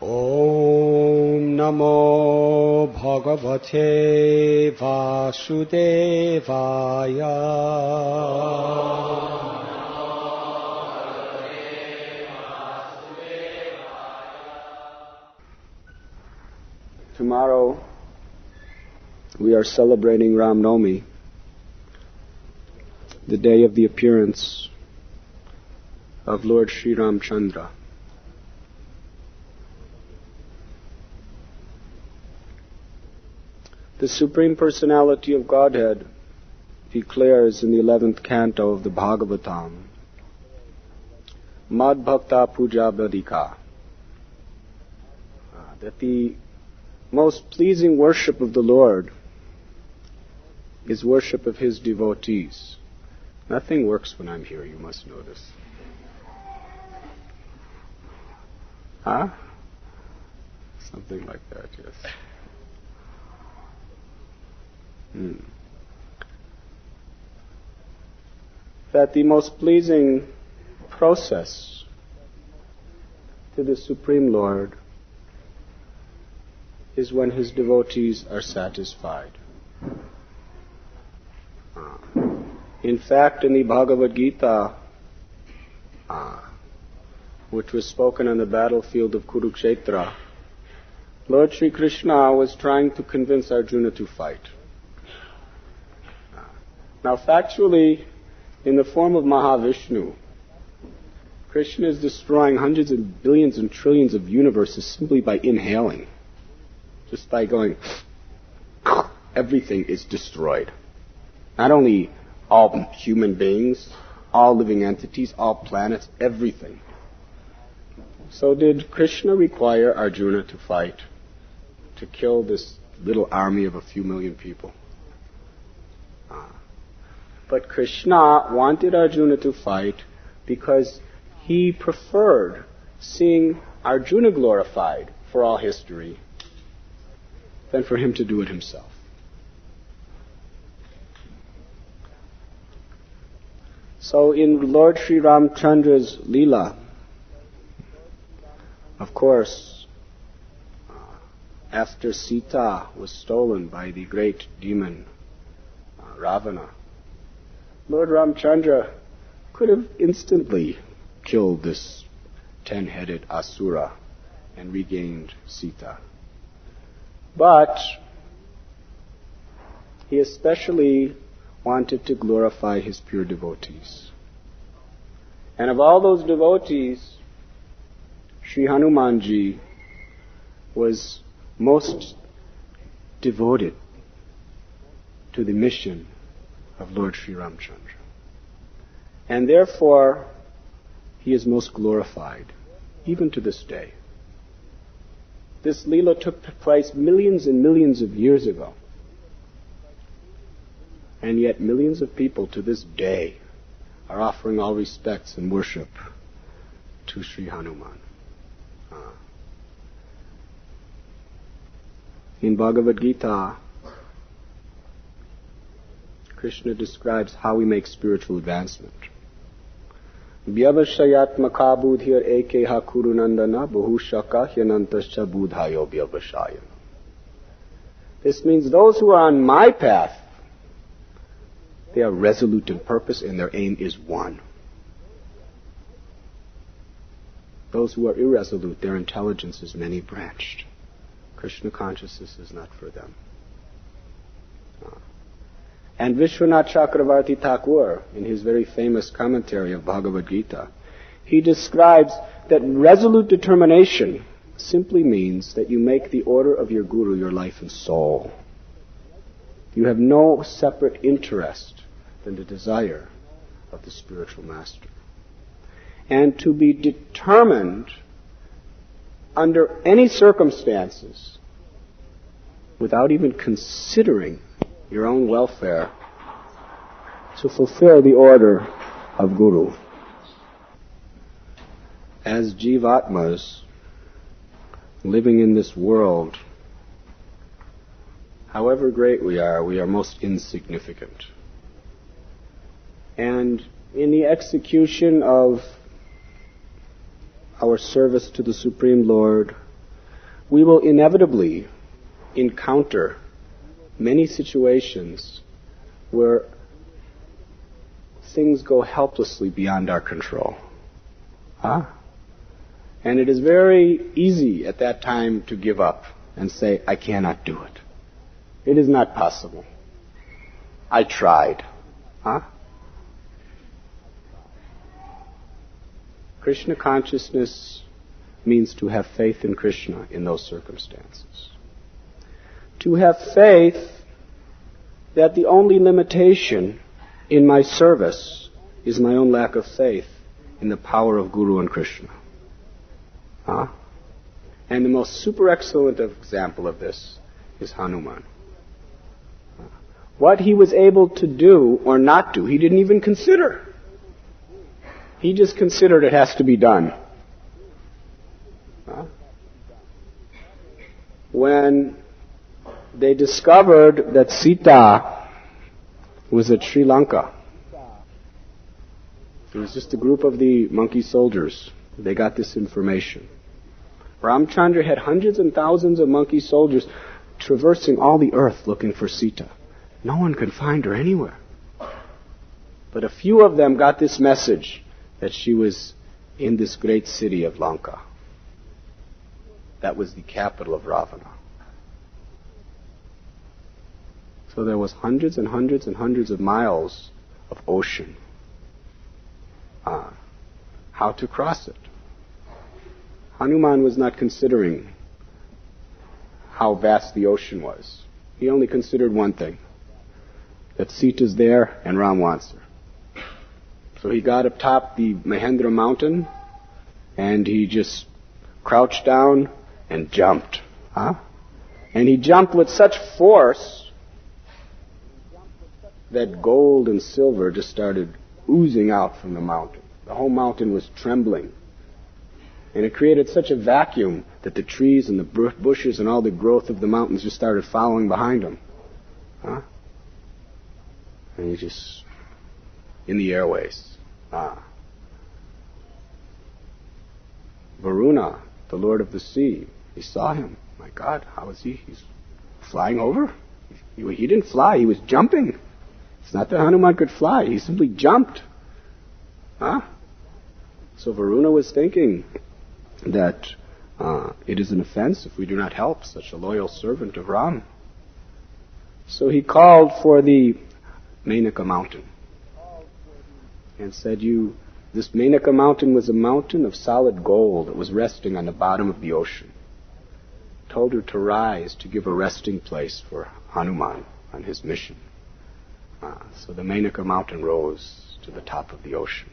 Om Namo Bhagavate Vasudevaya. Tomorrow we are celebrating Ram Navami, the day of the appearance of Lord Sri Ramchandra. The Supreme Personality of Godhead declares in the 11th canto of the Bhagavatam, Mad Bhakta Puja Badika, that the most pleasing worship of the Lord is worship of His devotees. Nothing works when I'm here, you must know this. Huh? Something like that, yes. That the most pleasing process to the Supreme Lord is when His devotees are satisfied. In fact, in the Bhagavad Gita, which was spoken on the battlefield of Kurukshetra, Lord Sri Krishna was trying to convince Arjuna to fight. Now, factually, in the form of Mahavishnu, Krishna is destroying hundreds of billions and trillions of universes simply by inhaling. Just by going, everything is destroyed. Not only all human beings, all living entities, all planets, everything. So did Krishna require Arjuna to fight, to kill this little army of a few million people? But Krishna wanted Arjuna to fight because he preferred seeing Arjuna glorified for all history than for him to do it himself. So in Lord Sri Ramchandra's Leela, of course, after Sita was stolen by the great demon Ravana, Lord Ramchandra could have instantly killed this 10-headed Asura and regained Sita. But he especially wanted to glorify his pure devotees. And of all those devotees, Sri Hanumanji was most devoted to the mission of Lord Sri Ramchandra. And therefore, he is most glorified, even to this day. This Leela took place millions and millions of years ago. And yet millions of people to this day are offering all respects and worship to Sri Hanuman. In Bhagavad Gita, Krishna describes how we make spiritual advancement. Vyavashayatmaka budhir ekeha kurunandana bahushaka hyanantascha budhayo vyavashayana. This means those who are on my path, they are resolute in purpose and their aim is one. Those who are irresolute, their intelligence is many-branched. Krishna consciousness is not for them. And Vishwanath Chakravarti Thakur, in his very famous commentary of Bhagavad Gita, he describes that resolute determination simply means that you make the order of your guru your life and soul. You have no separate interest than the desire of the spiritual master. And to be determined under any circumstances, without even considering your own welfare, to fulfill the order of Guru. As Jivatmas living in this world, however great we are most insignificant. And in the execution of our service to the Supreme Lord, we will inevitably encounter many situations where things go helplessly beyond our control. And it is very easy at that time to give up and say, I cannot do it. It is not possible. I tried. Krishna consciousness means to have faith in Krishna in those circumstances. To have faith that the only limitation in my service is my own lack of faith in the power of Guru and Krishna. And the most super excellent example of this is Hanuman. What he was able to do or not do, he didn't even consider. He just considered it has to be done. When they discovered that Sita was at Sri Lanka, it was just a group of the monkey soldiers. They got this information. Ramchandra had hundreds and thousands of monkey soldiers traversing all the earth looking for Sita. No one could find her anywhere. But a few of them got this message that she was in this great city of Lanka. That was the capital of Ravana. So there was hundreds and hundreds and hundreds of miles of ocean. How to cross it? Hanuman was not considering how vast the ocean was. He only considered one thing, that Sita's there and Ram wants her. So he got up top the Mahendra mountain and he just crouched down and jumped. And he jumped with such force that gold and silver just started oozing out from the mountain. The whole mountain was trembling. And it created such a vacuum that the trees and the bushes and all the growth of the mountains just started following behind him. And he just, in the airways. Varuna, the Lord of the Sea, he saw him. My God, how is he? He's flying over? He didn't fly, he was jumping. It's not that Hanuman could fly, he simply jumped. So Varuna was thinking that it is an offense if we do not help such a loyal servant of Ram. So he called for the Menaka mountain and said, this Menaka mountain was a mountain of solid gold that was resting on the bottom of the ocean. Told her to rise to give a resting place for Hanuman on his mission. So the Menaka mountain rose to the top of the ocean.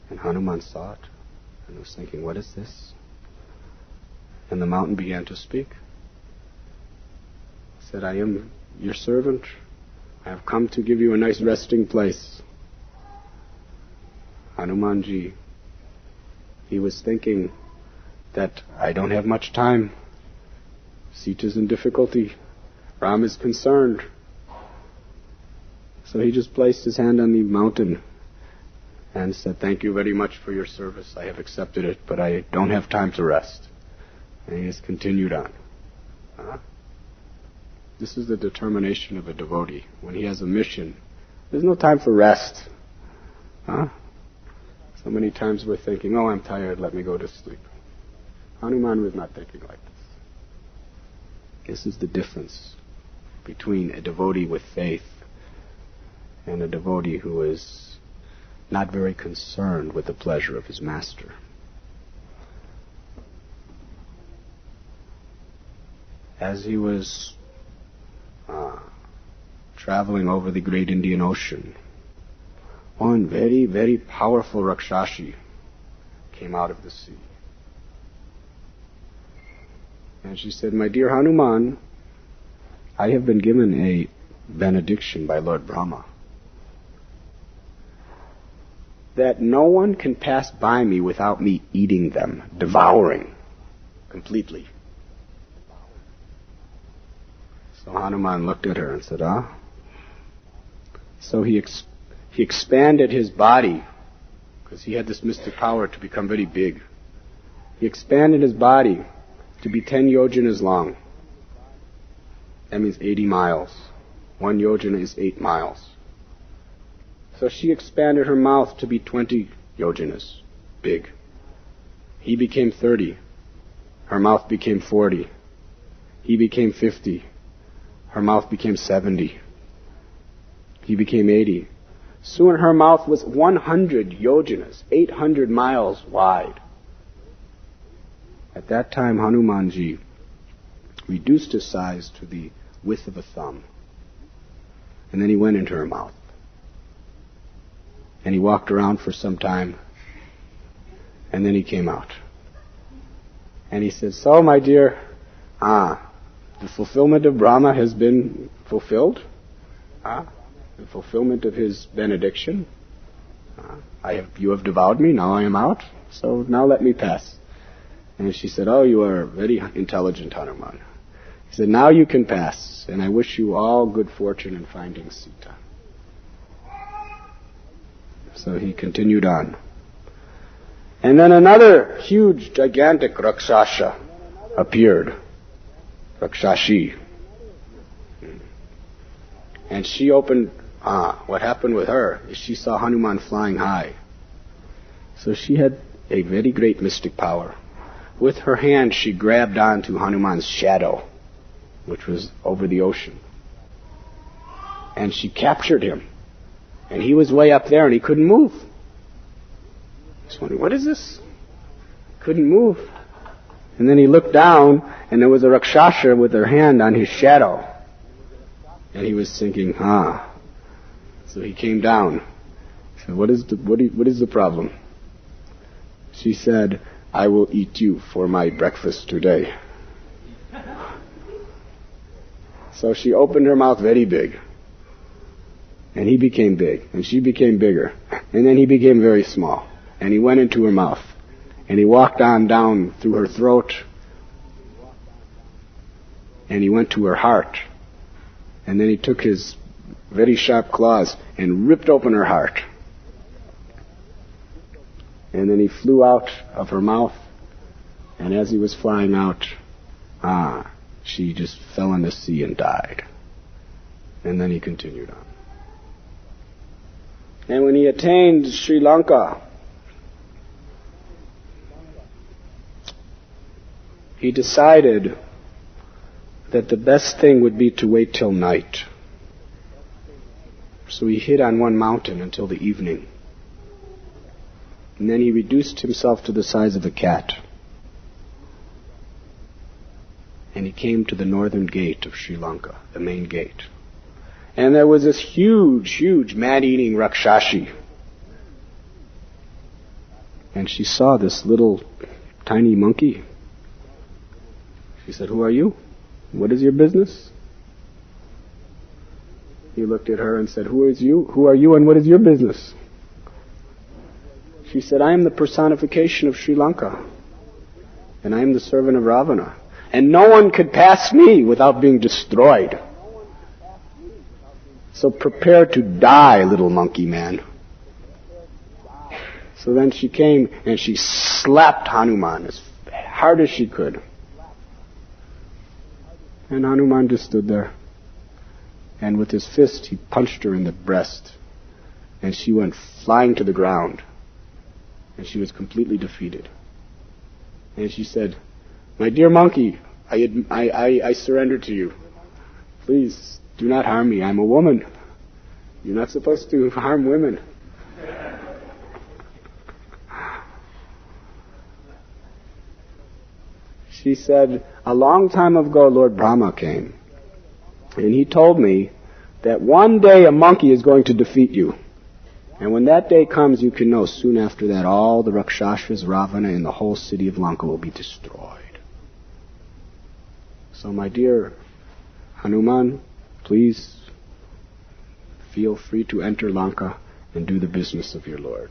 And Hanuman saw it and was thinking, what is this? And the mountain began to speak. It said, I am your servant. I have come to give you a nice resting place. Hanumanji, he was thinking that I don't have much time. Sita's in difficulty. Ram is concerned. So he just placed his hand on the mountain and said, thank you very much for your service. I have accepted it, but I don't have time to rest. And he just continued on. This is the determination of a devotee. When he has a mission, there's no time for rest. So many times we're thinking, oh, I'm tired, let me go to sleep. Hanuman was not thinking like this. This is the difference between a devotee with faith and a devotee who is not very concerned with the pleasure of his master. As he was traveling over the great Indian Ocean, one very, very powerful Rakshashi came out of the sea. And she said, my dear Hanuman, I have been given a benediction by Lord Brahma that no one can pass by me without me eating them, devouring completely. So Hanuman looked at her and said, So he expanded his body, because he had this mystic power to become very big. He expanded his body to be 10 yojanas long. That means 80 miles. 1 yojana is 8 miles. So she expanded her mouth to be 20 yojanas, big. He became 30. Her mouth became 40. He became 50. Her mouth became 70. He became 80. Soon her mouth was 100 yojanas, 800 miles wide. At that time, Hanumanji reduced his size to the width of a thumb. And then he went into her mouth. And he walked around for some time. And then he came out. And he said, "So, my dear, the fulfillment of Rama has been fulfilled. The fulfillment of his benediction. You have devoured me, now I am out. So now let me pass." And she said, "Oh, you are very intelligent, Hanuman." He said, "Now you can pass, and I wish you all good fortune in finding Sita." So he continued on. And then another huge, gigantic Rakshasa appeared. Rakshashi. And she opened, what happened with her is she saw Hanuman flying high. So she had a very great mystic power. With her hand she grabbed onto Hanuman's shadow, which was over the ocean. And she captured him. And he was way up there and he couldn't move. I was wondering, what is this? Couldn't move. And then he looked down and there was a Rakshasa with her hand on his shadow. And he was thinking, So he came down. He said, what is the problem? She said, "I will eat you for my breakfast today." So she opened her mouth very big. And he became big. And she became bigger. And then he became very small. And he went into her mouth. And he walked on down through her throat. And he went to her heart. And then he took his very sharp claws and ripped open her heart. And then he flew out of her mouth. And as he was flying out, she just fell in the sea and died. And then he continued on. And when he attained Sri Lanka, he decided that the best thing would be to wait till night. So he hid on one mountain until the evening. And then he reduced himself to the size of a cat. And he came to the northern gate of Sri Lanka, the main gate. And there was this huge, huge man-eating Rakshasi. And she saw this little tiny monkey. She said, "Who are you? What is your business?" He looked at her and said, "Who is you? Who are you and what is your business?" She said, "I am the personification of Sri Lanka. And I am the servant of Ravana. And no one could pass me without being destroyed. So prepare to die, little monkey man." So then she came and she slapped Hanuman as hard as she could. And Hanuman just stood there. And with his fist he punched her in the breast. And she went flying to the ground. And she was completely defeated. And she said, "My dear monkey, I surrender to you. Please, do not harm me. I'm a woman. You're not supposed to harm women." She said, "A long time ago, Lord Brahma came. And he told me that one day a monkey is going to defeat you. And when that day comes, you can know soon after that all the Rakshasas, Ravana, and the whole city of Lanka will be destroyed. So my dear Hanuman, please feel free to enter Lanka and do the business of your Lord."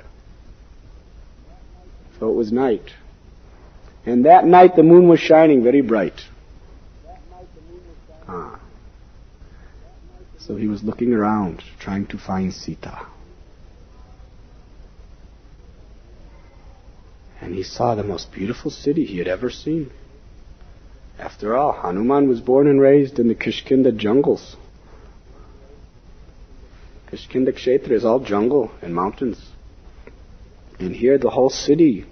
So it was night. And that night the moon was shining very bright. So he was looking around, trying to find Sita. And he saw the most beautiful city he had ever seen. After all, Hanuman was born and raised in the Kishkinda jungles. Kishkinda Kshetra is all jungle and mountains. And here the whole city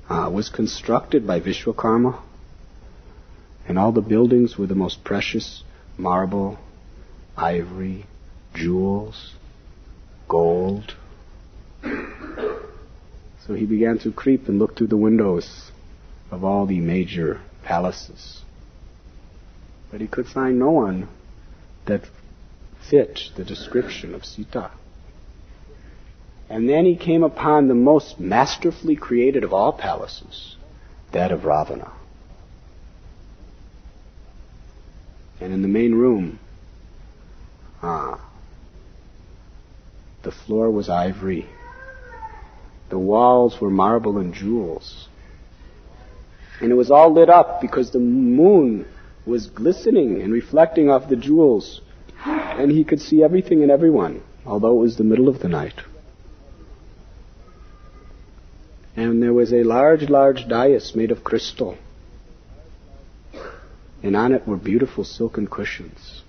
was constructed by Vishwakarma. And all the buildings were the most precious marble, ivory, jewels, gold. So he began to creep and look through the windows of all the major palaces. But he could find no one that fit the description of Sita. And then he came upon the most masterfully created of all palaces, that of Ravana. And in the main room, the floor was ivory. The walls were marble and jewels. And it was all lit up because the moon was glistening and reflecting off the jewels. And he could see everything and everyone, although it was the middle of the night. And there was a large dais made of crystal. And on it were beautiful silken cushions.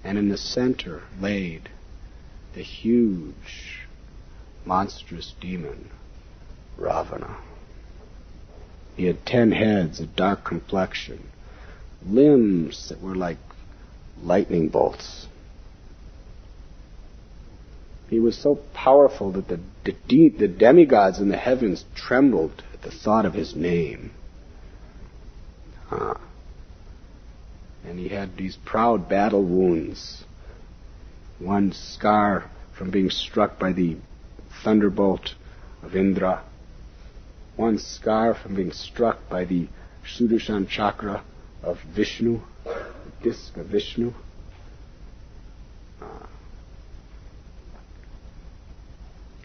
And in the center laid the huge, monstrous demon, Ravana. He had 10 heads, a dark complexion, limbs that were like lightning bolts. He was so powerful that the demigods in the heavens trembled at the thought of his name. And he had these proud battle wounds. One scar from being struck by the thunderbolt of Indra. One scar from being struck by the Sudarshan chakra of Vishnu, the disc of Vishnu.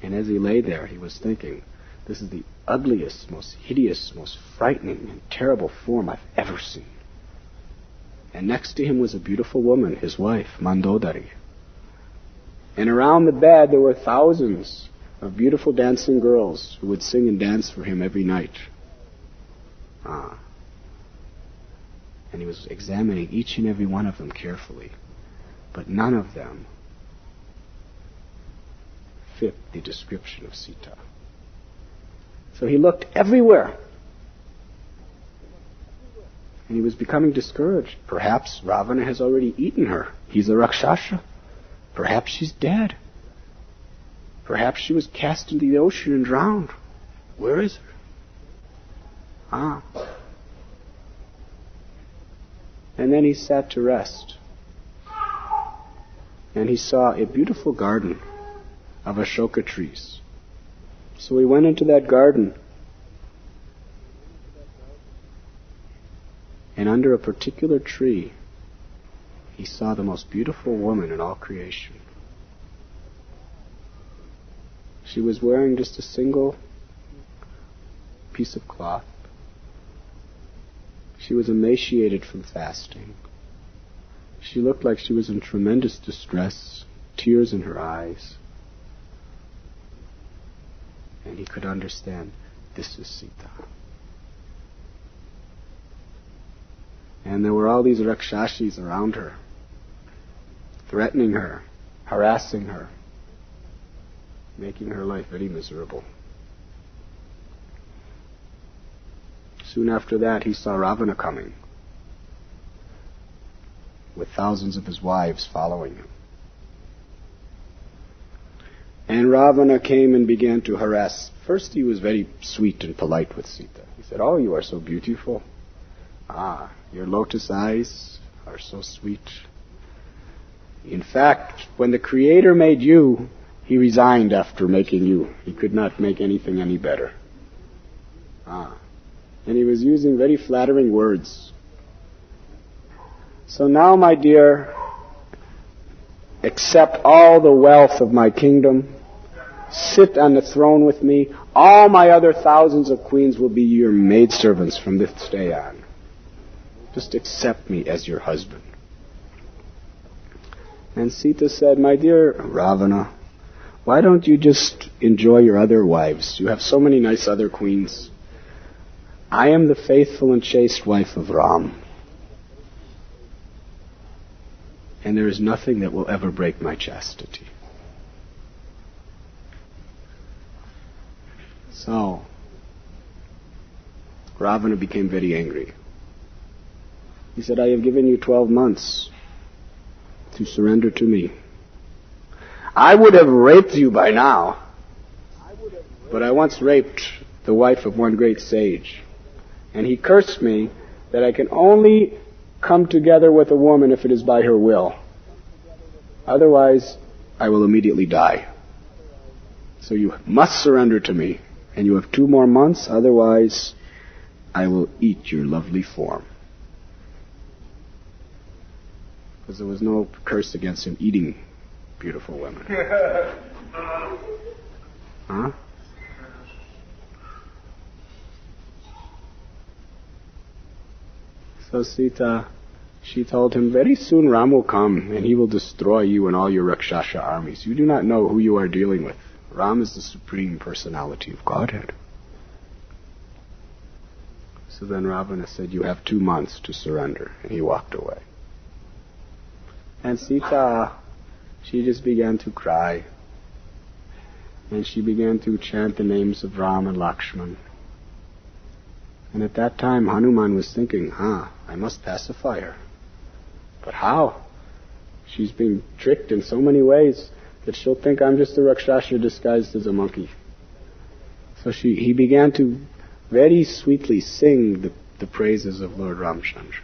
And as he lay there, he was thinking, this is the ugliest, most hideous, most frightening and terrible form I've ever seen. And next to him was a beautiful woman, his wife, Mandodari. And around the bed there were thousands of beautiful dancing girls who would sing and dance for him every night. And he was examining each and every one of them carefully. But none of them fit the description of Sita. So he looked everywhere. And he was becoming discouraged. Perhaps Ravana has already eaten her. He's a Rakshasa. Perhaps she's dead. Perhaps she was cast into the ocean and drowned. Where is her? And then he sat to rest. And he saw a beautiful garden of Ashoka trees. So he went into that garden. And under a particular tree, he saw the most beautiful woman in all creation. She was wearing just a single piece of cloth. She was emaciated from fasting. She looked like she was in tremendous distress, tears in her eyes. And he could understand, this is Sita. And there were all these Rakshashis around her, threatening her, harassing her, making her life very miserable. Soon after that, he saw Ravana coming, with thousands of his wives following him. And Ravana came and began to harass. First he was very sweet and polite with Sita. He said, "Oh, you are so beautiful. Your lotus eyes are so sweet. In fact, when the Creator made you, He resigned after making you. He could not make anything any better." And he was using very flattering words. "So now, my dear, accept all the wealth of my kingdom. Sit on the throne with me. All my other thousands of queens will be your maidservants from this day on. Just accept me as your husband." And Sita said, "My dear Ravana, Why don't you just enjoy your other wives? You have so many nice other queens. I am the faithful and chaste wife of Ram. And there is nothing that will ever break my chastity. So, Ravana became very angry. He said, I have given you 12 months to surrender to me. I would have raped you by now, but I once raped the wife of one great sage, and he cursed me that I can only come together with a woman if it is by her will. Otherwise, I will immediately die. So you must surrender to me, and you have 2 more months, otherwise I will eat your lovely form. Because there was no curse against him eating beautiful women. Huh? So Sita, she told him, very soon Ram will come and he will destroy you and all your Rakshasa armies. You do not know who you are dealing with. Ram is the Supreme Personality of Godhead. So then Ravana said, you have 2 months to surrender. And he walked away. And Sita, she just began to cry. And she began to chant the names of Ram and Lakshman. And at that time, Hanuman was thinking, I must pacify her. But how? She's being tricked in so many ways that she'll think I'm just a Rakshasa disguised as a monkey. So he began to very sweetly sing the praises of Lord Ramchandra.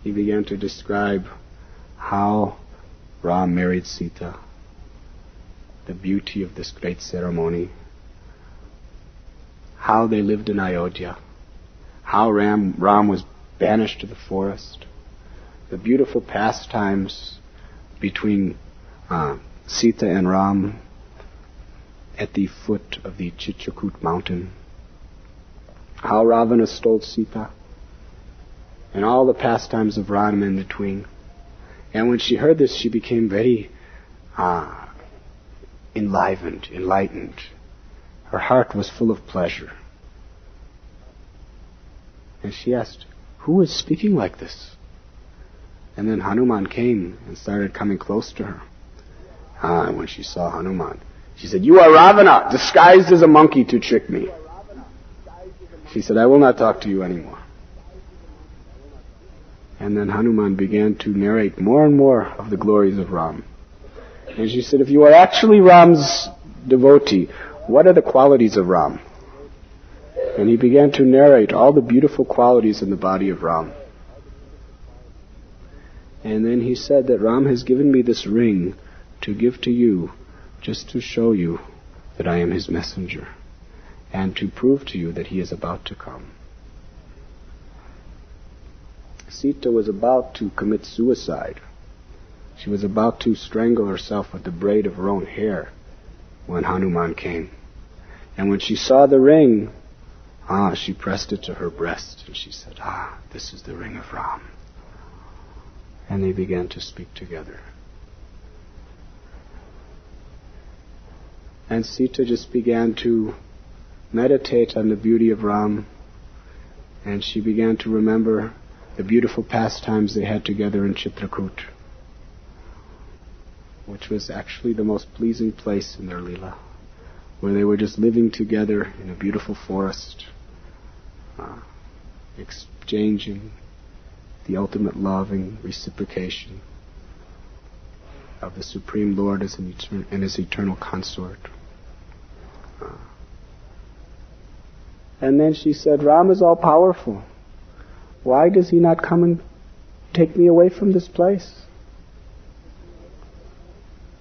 He began to describe how Ram married Sita, the beauty of this great ceremony, how they lived in Ayodhya, how Ram was banished to the forest, the beautiful pastimes between Sita and Ram at the foot of the Chitrakoot mountain, how Ravana stole Sita, and all the pastimes of Rama in between. And when she heard this, she became very enlightened. Her heart was full of pleasure. And she asked, who is speaking like this? And then Hanuman came and started coming close to her. And when she saw Hanuman, she said, you are Ravana, disguised as a monkey to trick me. She said, I will not talk to you anymore. And then Hanuman began to narrate more and more of the glories of Ram. And she said, if you are actually Ram's devotee, what are the qualities of Ram? And he began to narrate all the beautiful qualities in the body of Ram. And then he said that Ram has given me this ring to give to you, just to show you that I am his messenger, and to prove to you that he is about to come. Sita was about to commit suicide. She was about to strangle herself with the braid of her own hair when Hanuman came. And when she saw the ring, she pressed it to her breast and she said, this is the ring of Ram. And they began to speak together. And Sita just began to meditate on the beauty of Ram, and she began to remember the beautiful pastimes they had together in Chitrakoot, which was actually the most pleasing place in their Leela, where they were just living together in a beautiful forest, exchanging the ultimate loving reciprocation of the Supreme Lord as and his eternal consort. And then she said, Ram is all powerful. Why does he not come and take me away from this place?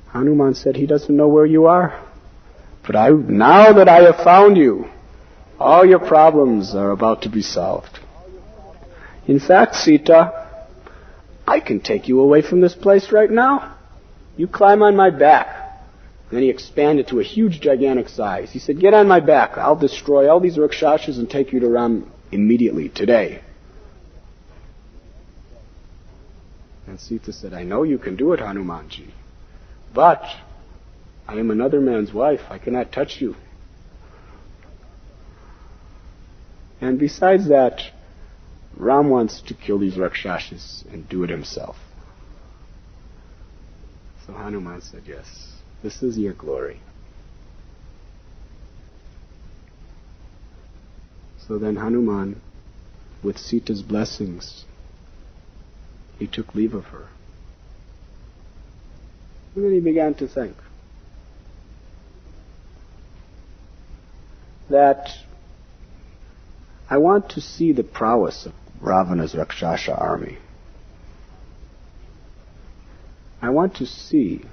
Hanuman said, he doesn't know where you are. But now that I have found you, all your problems are about to be solved. In fact, Sita, I can take you away from this place right now. You climb on my back. Then he expanded to a huge, gigantic size. He said, get on my back. I'll destroy all these Rakshasas and take you to Ram immediately, today. And Sita said, I know you can do it, Hanumanji. But I am another man's wife. I cannot touch you. And besides that, Ram wants to kill these Rakshasas and do it himself. So Hanuman said, yes, this is your glory. So then Hanuman, with Sita's blessings, he took leave of her. And then he began to think that I want to see the prowess of Ravana's Rakshasa army. I want to see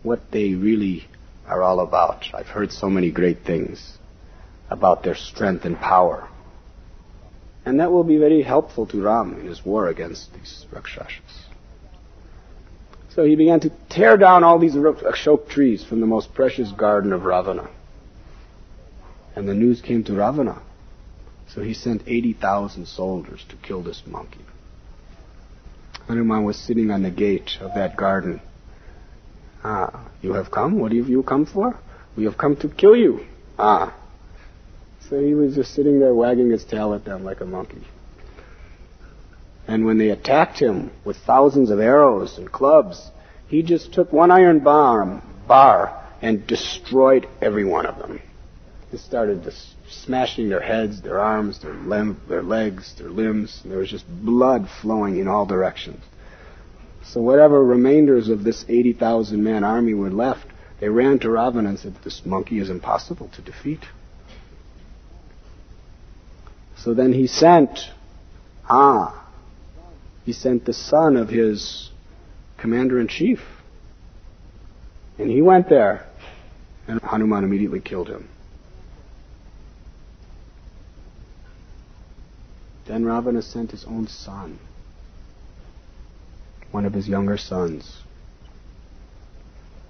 what they really are all about. I've heard so many great things about their strength and power. And that will be very helpful to Ram in his war against these Rakshasas. So he began to tear down all these Ashok trees from the most precious garden of Ravana. And the news came to Ravana. So he sent 80,000 soldiers to kill this monkey. Hanuman was sitting on the gate of that garden. You have come? What have you come for? We have come to kill you. So he was just sitting there wagging his tail at them like a monkey. And when they attacked him with thousands of arrows and clubs, he just took one iron bar and destroyed every one of them. He started just smashing their heads, their arms, their legs, their limbs, and there was just blood flowing in all directions. So whatever remainders of this 80,000 man army were left, they ran to Ravana and said, this monkey is impossible to defeat. So then he sent the son of his commander-in-chief. And he went there, and Hanuman immediately killed him. Then Ravana sent his own son, one of his younger sons.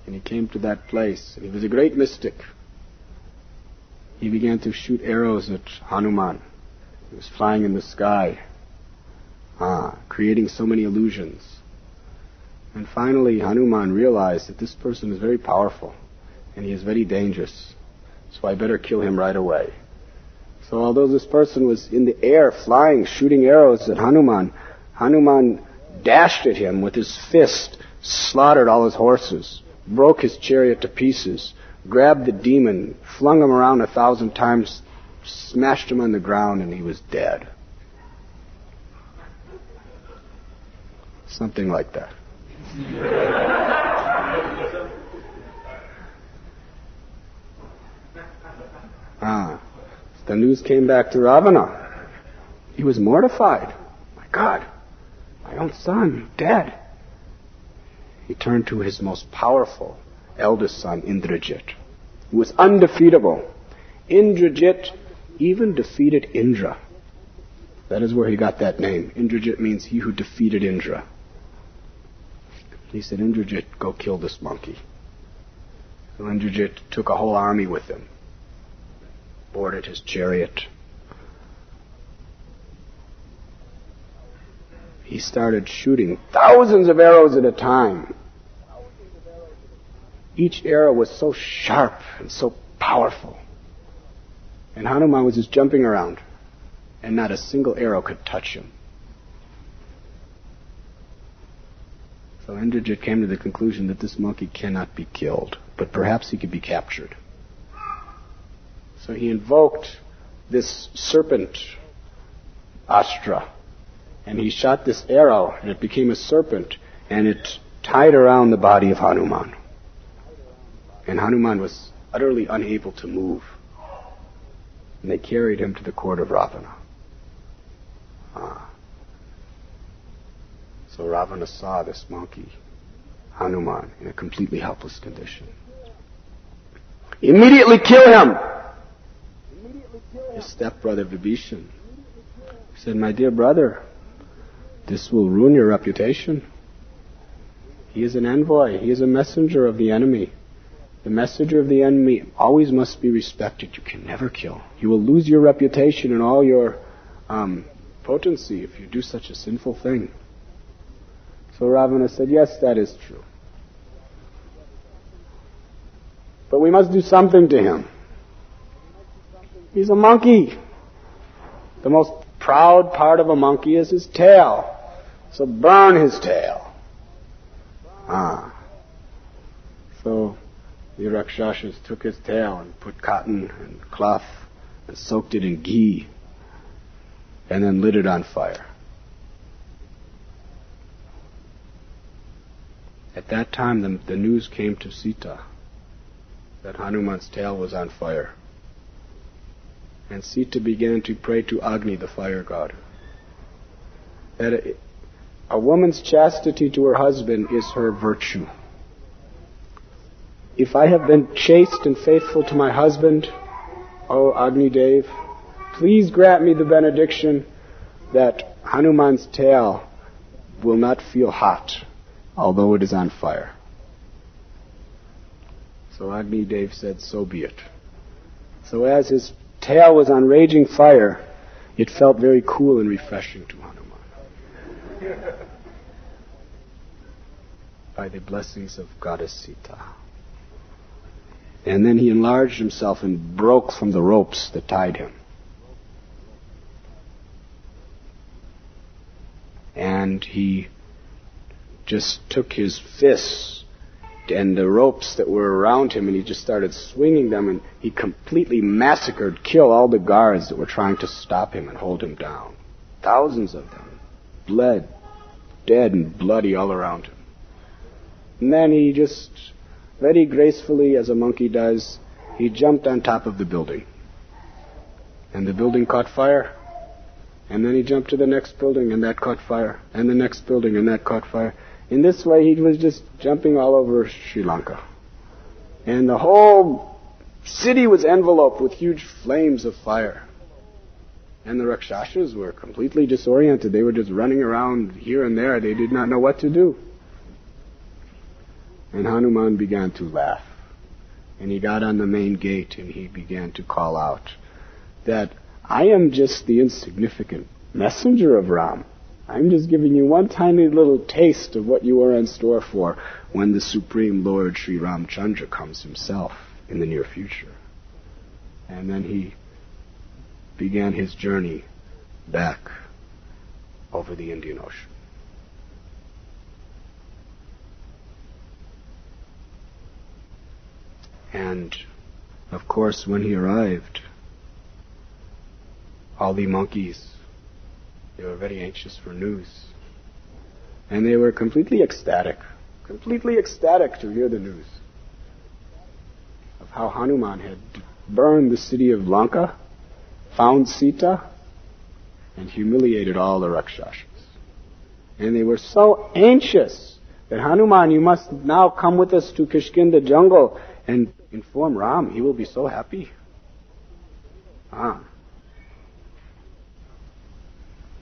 And he came to that place, and he was a great mystic. He began to shoot arrows at Hanuman. He was flying in the sky, creating so many illusions. And finally, Hanuman realized that this person is very powerful, and he is very dangerous, so I better kill him right away. So although this person was in the air, flying, shooting arrows at Hanuman, Hanuman dashed at him with his fist, slaughtered all his horses, broke his chariot to pieces, grabbed the demon, flung him around 1,000 times, smashed him on the ground, and he was dead. Something like that. The news came back to Ravana. He was mortified. My God, my own son, dead. He turned to his most powerful eldest son, Indrajit, who was undefeatable. Indrajit even defeated Indra. That is where he got that name. Indrajit means he who defeated Indra. He said, Indrajit, go kill this monkey. So Indrajit took a whole army with him, boarded his chariot. He started shooting thousands of arrows at a time. Each arrow was so sharp and so powerful. And Hanuman was just jumping around, and not a single arrow could touch him. So Indrajit came to the conclusion that this monkey cannot be killed, but perhaps he could be captured. So he invoked this serpent astra, and he shot this arrow, and it became a serpent, and it tied around the body of Hanuman. And Hanuman was utterly unable to move. And they carried him to the court of Ravana. So Ravana saw this monkey, Hanuman, in a completely helpless condition. Immediately kill him! His stepbrother Vibhishan said, my dear brother, this will ruin your reputation. He is an envoy. He is a messenger of the enemy. The messenger of the enemy always must be respected. You can never kill. You will lose your reputation and all your potency if you do such a sinful thing. So Ravana said, yes, that is true. but we must do something to him. He's a monkey. The most proud part of a monkey is his tail. So burn his tail. So the Rakshasas took his tail and put cotton and cloth and soaked it in ghee and then lit it on fire. At that time, the news came to Sita that Hanuman's tail was on fire. And Sita began to pray to Agni, the fire god, that a woman's chastity to her husband is her virtue. If I have been chaste and faithful to my husband, O Agni Dev, please grant me the benediction that Hanuman's tail will not feel hot, although it is on fire. So Agni Dev said, so be it. So as his tail was on raging fire, it felt very cool and refreshing to Hanuman. By the blessings of Goddess Sita. And then he enlarged himself and broke from the ropes that tied him. And he just took his fists and the ropes that were around him and he just started swinging them, and he completely killed all the guards that were trying to stop him and hold him down. Thousands of them. Bled, dead and bloody all around him. And then he just, very gracefully, as a monkey does, he jumped on top of the building. And the building caught fire. And then he jumped to the next building, and that caught fire. And the next building, and that caught fire. In this way, he was just jumping all over Sri Lanka. And the whole city was enveloped with huge flames of fire. And the Rakshasas were completely disoriented. They were just running around here and there. They did not know what to do. And Hanuman began to laugh. And he got on the main gate and he began to call out that I am just the insignificant messenger of Ram. I'm just giving you one tiny little taste of what you are in store for when the Supreme Lord Sri Ramchandra comes himself in the near future. And then he began his journey back over the Indian Ocean. And, of course, when he arrived, all the monkeys, they were very anxious for news. And they were completely ecstatic to hear the news of how Hanuman had burned the city of Lanka, found Sita, and humiliated all the Rakshasas. And they were so anxious that Hanuman, you must now come with us to Kishkinda jungle and inform Ram. He will be so happy.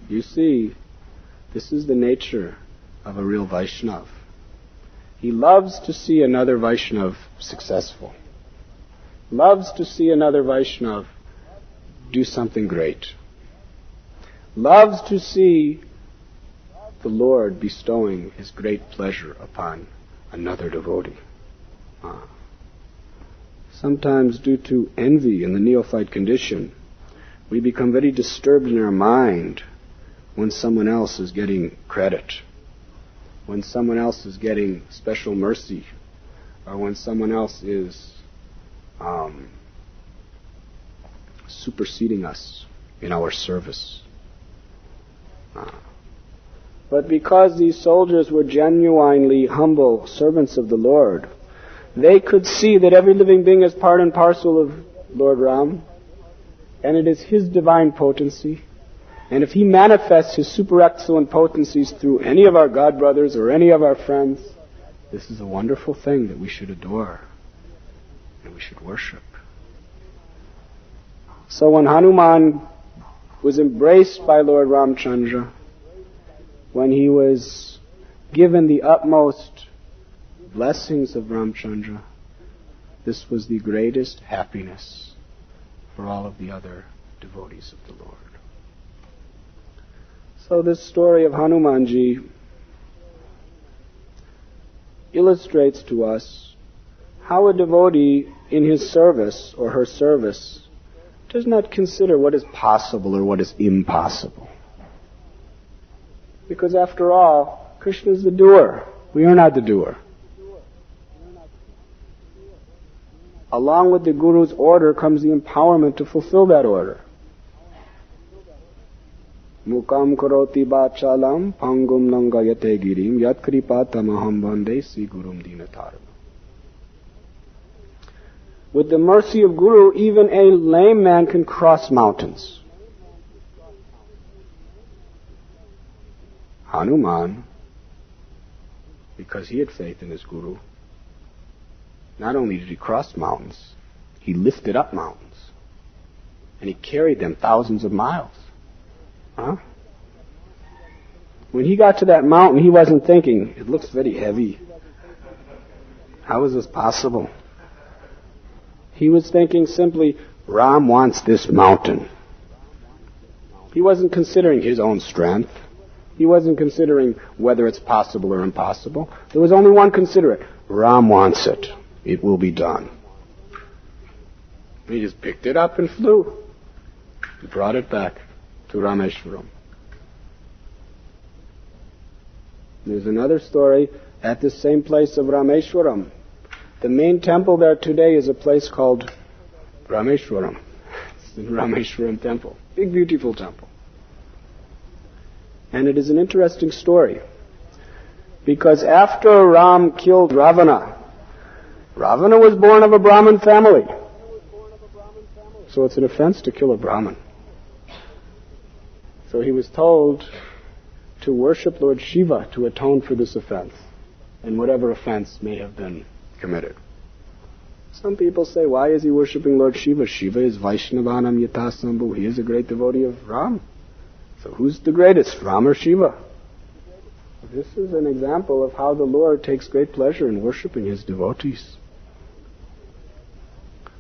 You see, this is the nature of a real Vaishnav. He loves to see another Vaishnav successful. Loves to see another Vaishnav do something great. Loves to see the Lord bestowing His great pleasure upon another devotee. Sometimes due to envy in the neophyte condition, we become very disturbed in our mind when someone else is getting credit, when someone else is getting special mercy, or when someone else is superseding us in our service. But because these soldiers were genuinely humble servants of the Lord, they could see that every living being is part and parcel of Lord Ram, and it is His divine potency. And if He manifests His super excellent potencies through any of our God brothers or any of our friends, this is a wonderful thing that we should adore and we should worship. So when Hanuman was embraced by Lord Ramchandra, when he was given the utmost blessings of Ramchandra, this was the greatest happiness for all of the other devotees of the Lord. So this story of Hanumanji illustrates to us how a devotee in his service or her service does not consider what is possible or what is impossible. Because after all, Krishna is the doer. We are not the doer. Along with the Guru's order comes the empowerment to fulfill that order. Mukam karoti bachalam pangum nangayate girim yat kripatamaham vande si gurum dinataram. With the mercy of Guru, even a lame man can cross mountains. Hanuman, because he had faith in his Guru, not only did he cross mountains, he lifted up mountains. And he carried them thousands of miles. Huh? When he got to that mountain, he wasn't thinking, it looks very heavy. How is this possible? He was thinking simply, Ram wants this mountain. He wasn't considering his own strength. He wasn't considering whether it's possible or impossible. There was only one considerate. Ram wants it. It will be done. He just picked it up and flew. He brought it back to Rameshwaram. There's another story at this same place of Rameshwaram. The main temple there today is a place called Rameshwaram. It's the Rameshwaram temple. Big, beautiful temple. And it is an interesting story. Because after Ram killed Ravana, Ravana was born of a Brahmin family. So it's an offense to kill a Brahmin. So he was told to worship Lord Shiva to atone for this offense, and whatever offense may have been committed. Some people say, why is he worshipping Lord Shiva? Shiva is Vaishnavanam Yatasambhu. He is a great devotee of Ram. So who's the greatest, Ram or Shiva? This is an example of how the Lord takes great pleasure in worshipping his devotees.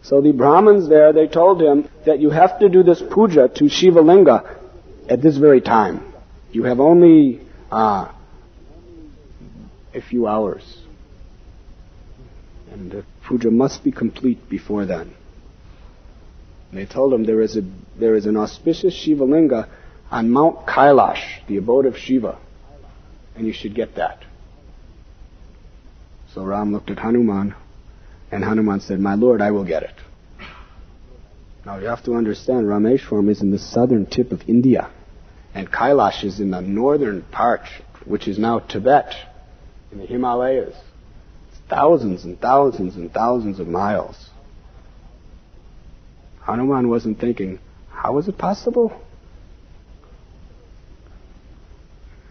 So the Brahmins there, they told him that you have to do this puja to Shiva Linga at this very time. You have only a few hours. And the puja must be complete before then. And they told him there is an auspicious Shiva Linga on Mount Kailash, the abode of Shiva. And you should get that. So Ram looked at Hanuman, and Hanuman said, my lord, I will get it. Now you have to understand, Rameshwaram is in the southern tip of India, and Kailash is in the northern part, which is now Tibet, in the Himalayas. It's thousands and thousands and thousands of miles. Hanuman wasn't thinking, how is it possible?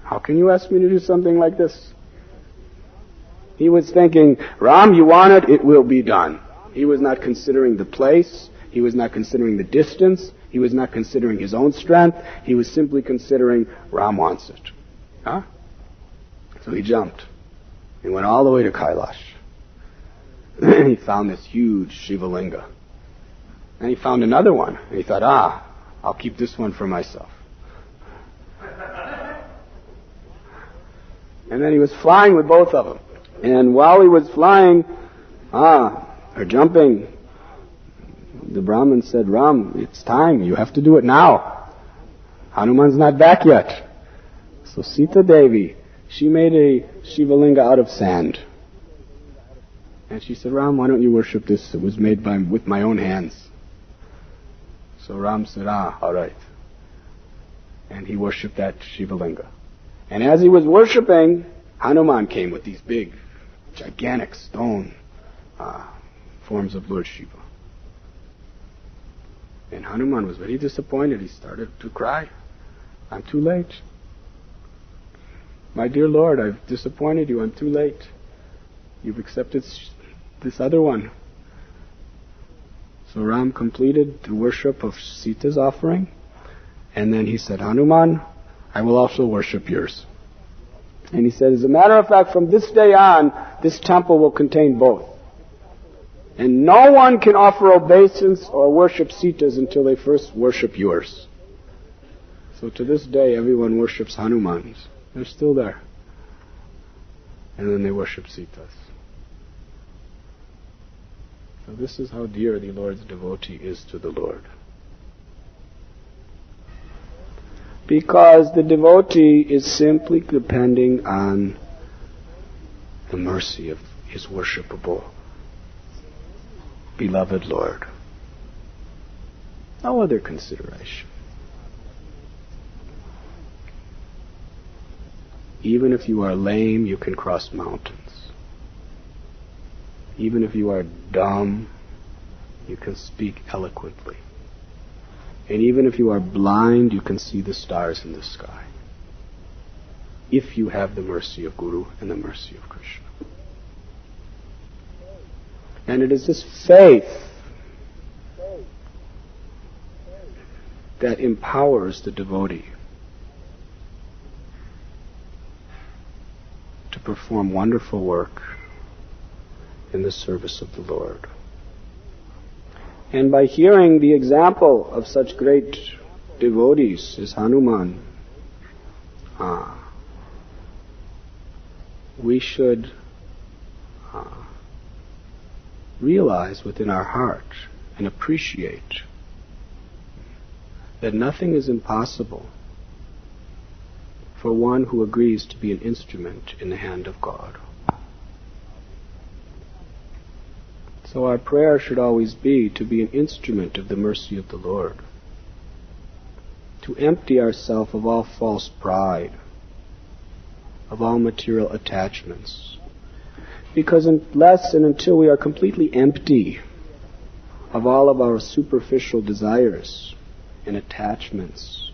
How can you ask me to do something like this? He was thinking, Ram, you want it, it will be done. He was not considering the place. He was not considering the distance. He was not considering his own strength. He was simply considering Ram wants it. Huh? So he jumped. He went all the way to Kailash. And he found this huge Shiva Linga. And he found another one. And he thought, I'll keep this one for myself. And then he was flying with both of them. And while he was flying, or jumping, the Brahmin said, Ram, it's time. You have to do it now. Hanuman's not back yet. So Sita Devi, she made a Shiva Linga out of sand. And she said, Ram, why don't you worship this? It was made with my own hands. So Ram said, all right. And he worshipped that Shiva Linga. And as he was worshipping, Hanuman came with these big, gigantic stone forms of Lord Shiva. And Hanuman was very disappointed. He started to cry. I'm too late. My dear Lord, I've disappointed you. I'm too late. You've accepted this other one. So Ram completed the worship of Sita's offering. And then he said, Hanuman, I will also worship yours. And he said, as a matter of fact, from this day on, this temple will contain both. And no one can offer obeisance or worship Sita's until they first worship yours. So to this day, everyone worships Hanumans. They're still there. And then they worship Sita's. So this is how dear the Lord's devotee is to the Lord. Because the devotee is simply depending on the mercy of his worshipable, beloved Lord. No other consideration. Even if you are lame, you can cross mountains. Even if you are dumb, you can speak eloquently. And even if you are blind, you can see the stars in the sky. If you have the mercy of Guru and the mercy of Krishna. And it is this faith that empowers the devotee to perform wonderful work in the service of the Lord. And by hearing the example of such great devotees as Hanuman, we should realize within our heart and appreciate that nothing is impossible for one who agrees to be an instrument in the hand of God. So our prayer should always be to be an instrument of the mercy of the Lord, to empty ourselves of all false pride, of all material attachments. Because unless and until we are completely empty of all of our superficial desires and attachments,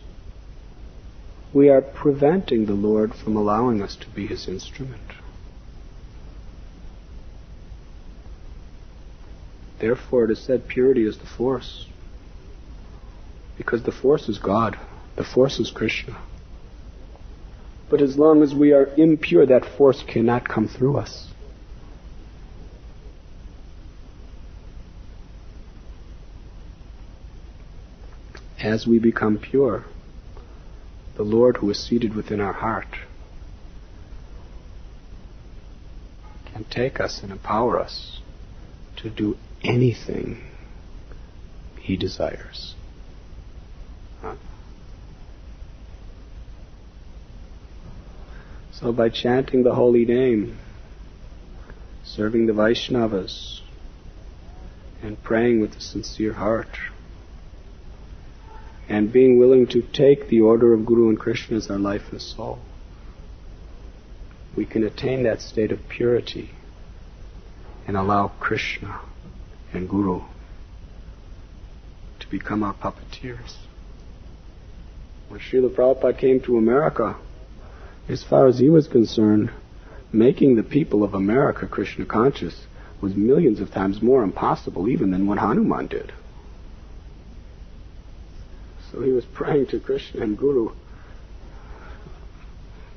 we are preventing the Lord from allowing us to be His instrument. Therefore, it is said purity is the force. Because the force is God. The force is Krishna. But as long as we are impure, that force cannot come through us. As we become pure, the Lord who is seated within our heart can take us and empower us to do anything He desires. So by chanting the holy name, serving the Vaishnavas, and praying with a sincere heart, and being willing to take the order of Guru and Krishna as our life and soul, we can attain that state of purity and allow Krishna and Guru to become our puppeteers. When Srila Prabhupada came to America, as far as he was concerned, making the people of America Krishna conscious was millions of times more impossible even than what Hanuman did. So he was praying to Krishna and Guru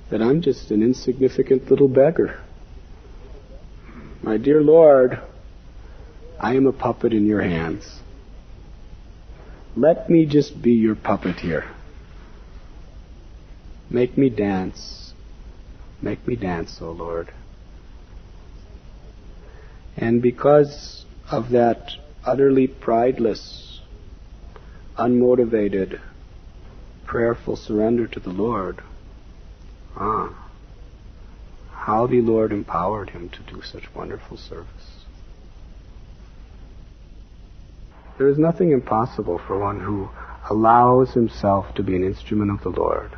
that I'm just an insignificant little beggar. My dear Lord, I am a puppet in your hands. Let me just be your puppet here. Make me dance. Make me dance, O Lord. And because of that utterly prideless, unmotivated, prayerful surrender to the Lord, how the Lord empowered him to do such wonderful service. There is nothing impossible for one who allows himself to be an instrument of the Lord.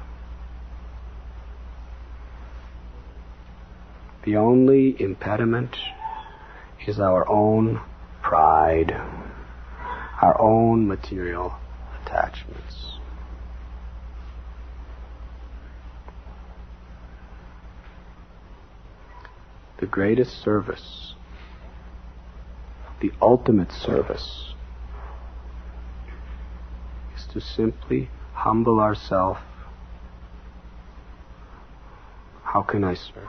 The only impediment is our own pride, our own material attachments. The greatest service, the ultimate service, is to simply humble ourselves. How can I serve?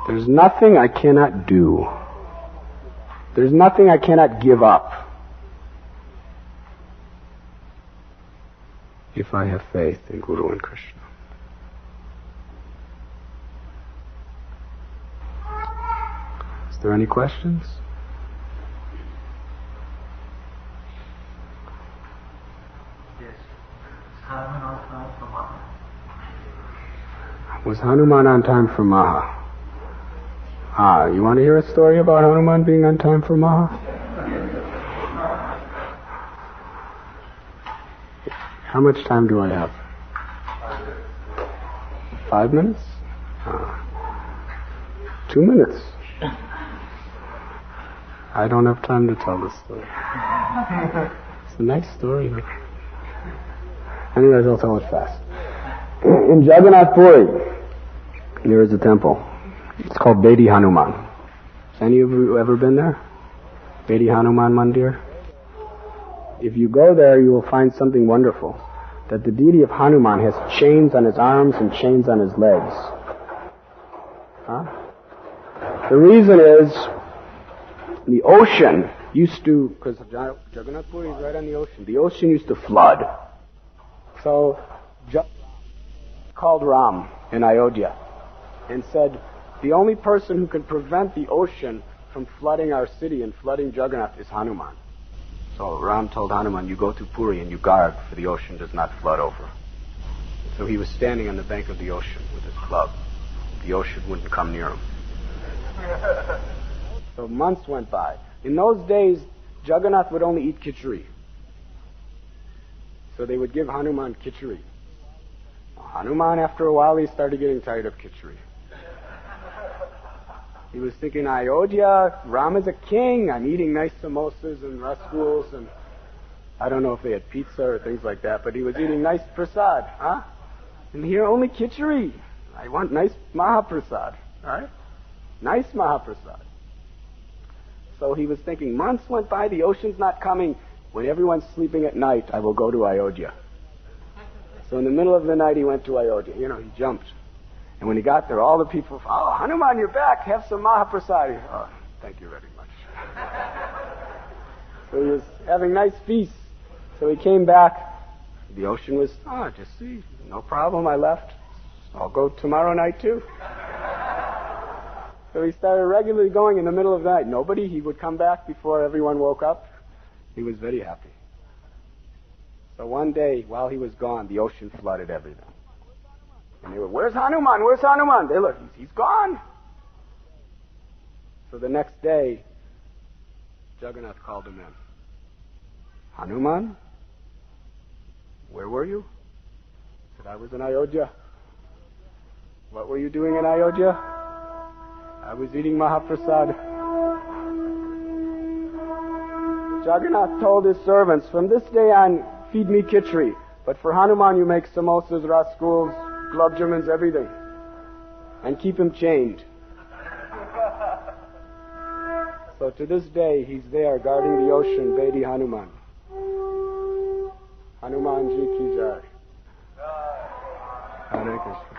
There's nothing I cannot do. There's nothing I cannot give up if I have faith in Guru and Krishna. As there any questions? Yes. Hanuman on time for Maha. Was Hanuman on time for Maha? You want to hear a story about Hanuman being on time for Maha? How much time do I have? 5 minutes? 2 minutes. I don't have time to tell this story. It's a nice story. Anyways, I'll tell it fast. In Jagannath Puri, there is a temple. It's called Bedi Hanuman. Has any of you ever been there? Bedi Hanuman Mandir? If you go there, you will find something wonderful. That the deity of Hanuman has chains on his arms and chains on his legs. The reason is, the ocean used to, because Jagannath Puri is right on the ocean used to flood. So, called Ram in Ayodhya and said, the only person who can prevent the ocean from flooding our city and flooding Jagannath is Hanuman. So Ram told Hanuman, you go to Puri and you guard, for the ocean does not flood over. So he was standing on the bank of the ocean with his club. The ocean wouldn't come near him. So months went by. In those days, Jagannath would only eat khichdi. So they would give Hanuman khichdi. Hanuman, after a while, he started getting tired of khichdi. He was thinking, Ayodhya, Rama's a king. I'm eating nice samosas and rasguls, and I don't know if they had pizza or things like that, but he was eating nice prasad. And here only khichdi. I want nice Mahaprasad. Right? Nice Mahaprasad. So he was thinking, months went by, the ocean's not coming. When everyone's sleeping at night, I will go to Ayodhya. So in the middle of the night, he went to Ayodhya. He jumped. And when he got there, all the people, Hanuman, you're back. Have some Mahaprasad. Oh, thank you very much. So he was having nice feasts. So he came back. The ocean was, just see, no problem, I left. I'll go tomorrow night too. So he started regularly going in the middle of the night. He would come back before everyone woke up. He was very happy. So one day, while he was gone, the ocean flooded everything. And they were, where's Hanuman? Where's Hanuman? They looked, he's gone. So the next day, Jagannath called him in. Hanuman? Where were you? He said, I was in Ayodhya. What were you doing in Ayodhya? I was eating Mahaprasad. Jagannath told his servants, from this day on, feed me khichdi. But for Hanuman, you make samosas, rasguls, gulab jamans, everything. And keep him chained. So to this day, he's there guarding the ocean, Bedi Hanuman. Hanuman ji ki jai. Hare Krishna.